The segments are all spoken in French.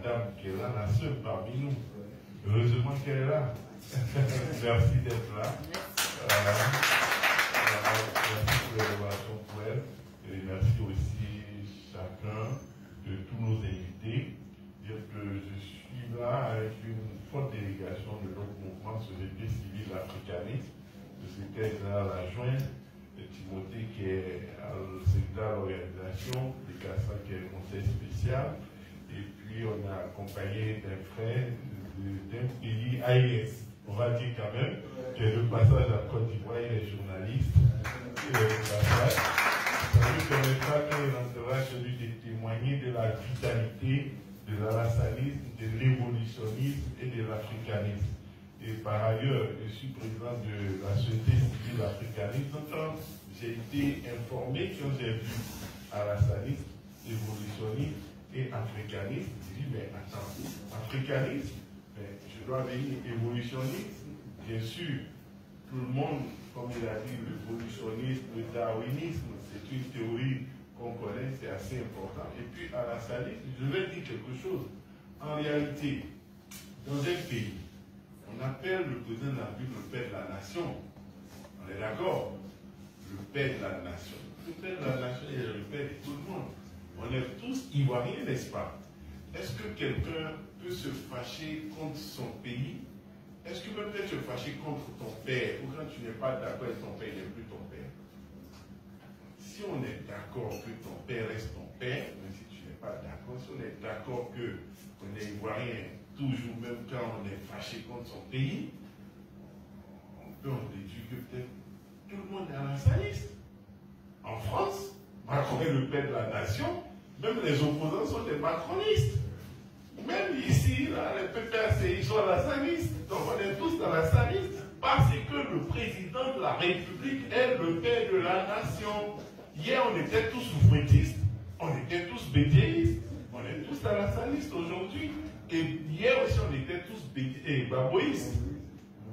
dame qui est là, la seule parmi nous. Heureusement qu'elle est là. Merci d'être là. Merci pour les relations pour elle. Et merci aussi chacun de tous nos invités. Dire que je suis là avec une forte délégation de notre mouvement Société civile africaniste, le secrétaire général adjoint, Timothée qui est le secrétaire de l'organisation, le CASA qui est le conseil spécial, et puis on a accompagné d'un frère d'un pays AIS, on va dire quand même, qui est de passage à Côte d'Ivoire, il est journaliste, il est de passage. Ça lui permettra que l'entourage lui de témoigner de la vitalité de l'alassalisme, de l'évolutionnisme et de l'africanisme. Et par ailleurs, je suis président de la Société civile africaniste. Donc, quand j'ai été informé, quand j'ai vu alassalisme, évolutionnisme et africanisme, j'ai dit, mais attends, africanisme, mais je dois venir évolutionnisme. Bien sûr, tout le monde, comme il a dit, l'évolutionnisme, le darwinisme, c'est une théorie qu'on connaît, c'est assez important. Et puis, alassalisme, je vais dire quelque chose. En réalité, dans un pays, on appelle le président de la République le père de la nation. On est d'accord? Le père de la nation. Le père de la nation est le père de tout le monde. On est tous ivoiriens, n'est-ce pas? Est-ce que quelqu'un peut se fâcher contre son pays? Est-ce que peut-être se fâcher contre ton père? Ou quand tu n'es pas d'accord avec ton père, il n'est plus ton père? Si on est d'accord que ton père reste ton père, même si tu n'es pas d'accord, si on est d'accord qu'on est ivoirien, toujours, même quand on est fâché contre son pays, on peut en déduire que peut-être tout le monde est alassaniiste. En France, Macron est le père de la nation, même les opposants sont des macronistes. Même ici, là, les PPACI sont alassanistes. Donc on est tous alassaniistes parce que le président de la République est le père de la nation. Hier, on était tous soufouettistes, on était tous bédéistes, on est tous alassanistes aujourd'hui. Et hier aussi, on était tous baboïstes.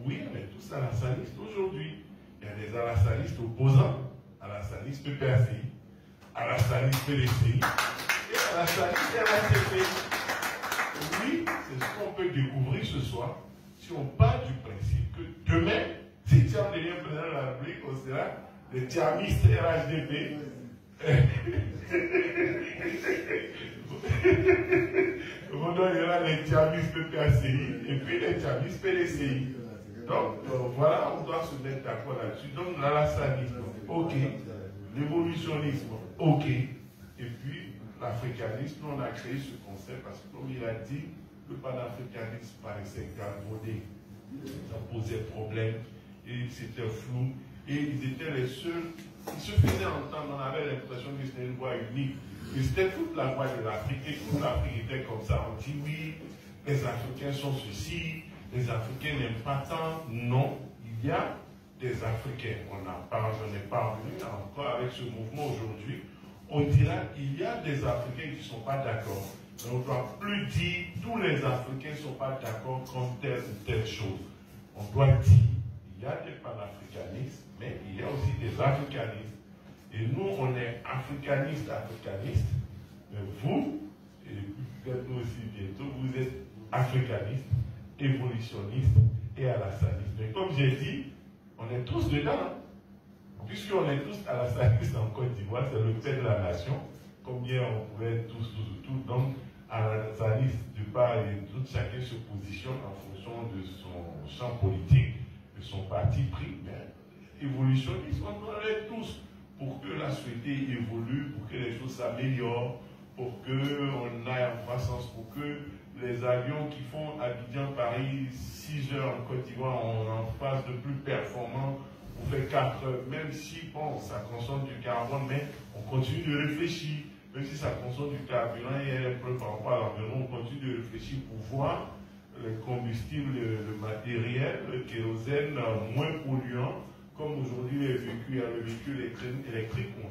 Oui, on est tous alassanistes aujourd'hui. Il y a des alassanistes opposants, alassanistes PPACI, alassanistes PDCI et alassanistes RACP. Oui, c'est ce qu'on peut découvrir ce soir si on part du principe que demain, si Thiam devient président de la République, on sera les Thiamistes RHDP. On donnera les Thiamistes PPACI et puis les Thiamistes PDCI. Donc voilà, on doit se mettre d'accord là-dessus. Donc l'alassanisme, ok. L'évolutionnisme, ok. Et puis l'africanisme, on a créé ce concept parce que comme il a dit, le panafricanisme paraissait galvaudé. Ça posait problème et c'était flou. Et ils étaient les seuls, ils se faisaient entendre, on avait l'impression que c'était une voix unique. Et c'était toute la voix de l'Afrique, et toute l'Afrique était comme ça. On dit oui, les Africains sont ceci, les Africains n'aiment pas tant. Non, il y a des Africains. On est parvenu encore avec ce mouvement aujourd'hui. On dira qu'il y a des Africains qui ne sont pas d'accord. Mais on ne doit plus dire tous les Africains ne sont pas d'accord contre telle ou telle chose. On doit dire il y a des panafricanistes, mais il y a aussi des africanistes. Et nous, on est africanistes, mais vous, et peut-être nous aussi bientôt, vous êtes africanistes, évolutionnistes et alassanistes. Mais comme j'ai dit, on est tous dedans. Puisqu'on est tous alassanistes en Côte d'Ivoire, c'est le père de la nation. Combien on pouvait être tous. Donc, alassaniste de part et d'autre, chacun se positionne en fonction de son champ politique, de son parti pris. Mais évolutionniste, on doit être tous pour que la société évolue, pour que les choses s'améliorent, pour qu'on aille en croissance, pour que les avions qui font Abidjan-Paris 6 heures en Côte d'Ivoire, on en fasse de plus performants. On fait 4 heures, même si bon, ça consomme du carbone, mais on continue de réfléchir. Même si ça consomme du carburant et est peu par rapport à l'environnement, on continue de réfléchir pour voir le combustible, le matériel, le kérosène moins polluant. Comme aujourd'hui, les véhicules, il y a le véhicule électrique, on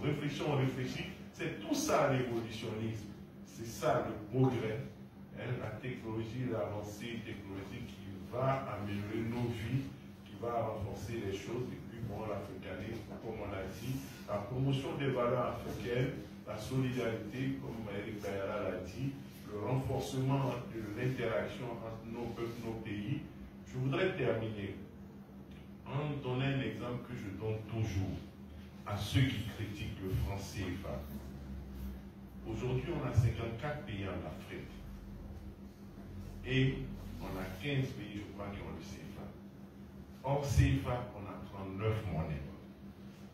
réfléchit. C'est tout ça l'évolutionnisme. C'est ça le progrès. La technologie, l'avancée technologique qui va améliorer nos vies, qui va renforcer les choses. Et puis, bon, l'africanisme, comme on a dit, la promotion des valeurs africaines, la solidarité, comme Eric Bayala l'a dit, le renforcement de l'interaction entre nos peuples, nos pays, je voudrais terminer en donnant un exemple que je donne toujours à ceux qui critiquent le franc CFA. Aujourd'hui, on a 54 pays en Afrique. Et on a 15 pays, je crois, qui ont le CFA. Hors CFA, on a 39 monnaies.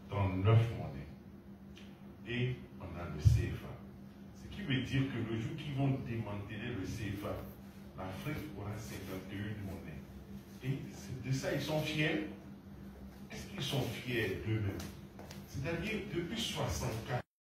39 monnaies. Et on a le CFA. Ce qui veut dire que le jour qu'ils vont démanteler le CFA, l'Afrique aura 51 monnaies. Et de ça, ils sont fiers. Est-ce qu'ils sont fiers d'eux-mêmes? C'est-à-dire, depuis 64,